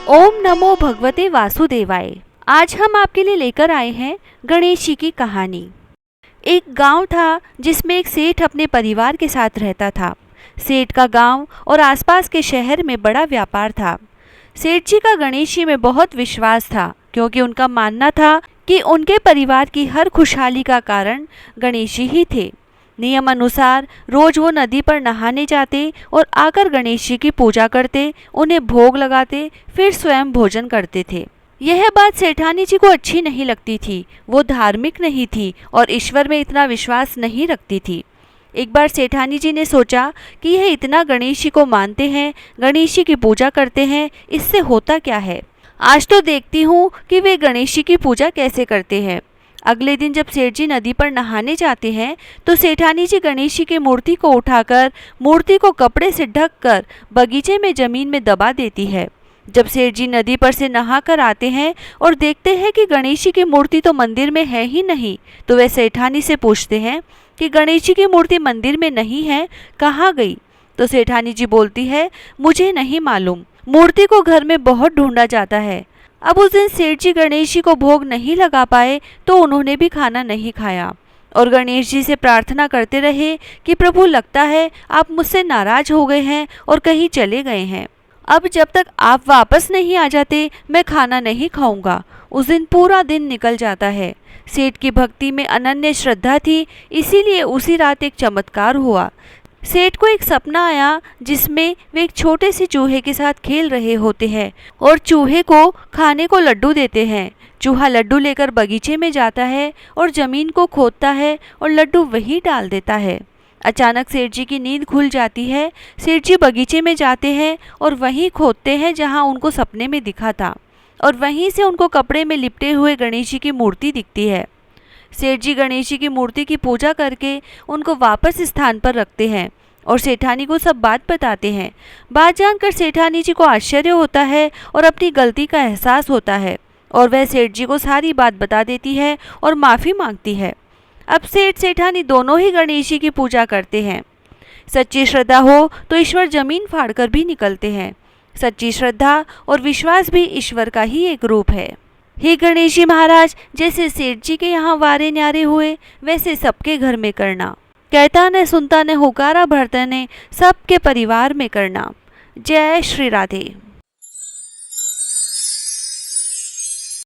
ओम नमो भगवते वासुदेवाय। आज हम आपके लिए लेकर आए हैं गणेश जी की कहानी। एक गांव था जिसमें एक सेठ अपने परिवार के साथ रहता था। सेठ का गांव और आसपास के शहर में बड़ा व्यापार था। सेठ जी का गणेश जी में बहुत विश्वास था, क्योंकि उनका मानना था कि उनके परिवार की हर खुशहाली का कारण गणेश जी ही थे। नियम अनुसार रोज वो नदी पर नहाने जाते और आकर गणेश जी की पूजा करते, उन्हें भोग लगाते, फिर स्वयं भोजन करते थे। यह बात सेठानी जी को अच्छी नहीं लगती थी। वो धार्मिक नहीं थी और ईश्वर में इतना विश्वास नहीं रखती थी। एक बार सेठानी जी ने सोचा कि यह इतना गणेश जी को मानते हैं, गणेश जी की पूजा करते हैं, इससे होता क्या है। आज तो देखती हूँ कि वे गणेश जी की पूजा कैसे करते हैं। अगले दिन जब सेठ जी नदी पर नहाने जाते हैं तो सेठानी जी गणेश जी की मूर्ति को उठाकर मूर्ति को कपड़े से ढककर बगीचे में जमीन में दबा देती है। जब सेठ जी नदी पर से नहाकर आते हैं और देखते हैं कि गणेश जी की मूर्ति तो मंदिर में है ही नहीं, तो वे सेठानी से पूछते हैं कि गणेश जी की मूर्ति मंदिर में नहीं है, कहाँ गई। तो सेठानी जी बोलती है, मुझे नहीं मालूम, मूर्ति को घर में बहुत ढूंढा जाता है। अब उस दिन सेठ जी गणेश जी को भोग नहीं लगा पाए तो उन्होंने भी खाना नहीं खाया और गणेश जी से प्रार्थना करते रहे कि प्रभु, लगता है आप मुझसे नाराज हो गए हैं और कहीं चले गए हैं। अब जब तक आप वापस नहीं आ जाते मैं खाना नहीं खाऊंगा। उस दिन पूरा दिन निकल जाता है। सेठ की भक्ति में अनन्य श्रद्धा थी, इसीलिए उसी रात एक चमत्कार हुआ। सेठ को एक सपना आया जिसमें वे एक छोटे से चूहे के साथ खेल रहे होते हैं और चूहे को खाने को लड्डू देते हैं। चूहा लड्डू लेकर बगीचे में जाता है और जमीन को खोदता है और लड्डू वही डाल देता है। अचानक सेठ जी की नींद खुल जाती है। सेठ जी बगीचे में जाते हैं और वहीं खोदते हैं जहां उनको सपने में दिखा था, और वहीं से उनको कपड़े में लिपटे हुए गणेश जी की मूर्ति दिखती है। सेठ जी गणेश जी की मूर्ति की पूजा करके उनको वापस स्थान पर रखते हैं और सेठानी को सब बात बताते हैं। बात जानकर सेठानी जी को आश्चर्य होता है और अपनी गलती का एहसास होता है और वह सेठ जी को सारी बात बता देती है और माफ़ी मांगती है। अब सेठ सेठानी दोनों ही गणेश जी की पूजा करते हैं। सच्ची श्रद्धा हो तो ईश्वर जमीन फाड़कर भी निकलते हैं। सच्ची श्रद्धा और विश्वास भी ईश्वर का ही एक रूप है। हे गणेश जी महाराज, जैसे सेठ जी के यहाँ वारे न्यारे हुए वैसे सबके घर में करना। कहता ने सुनता ने हुकारा भरता ने सबके परिवार में करना। जय श्री राधे।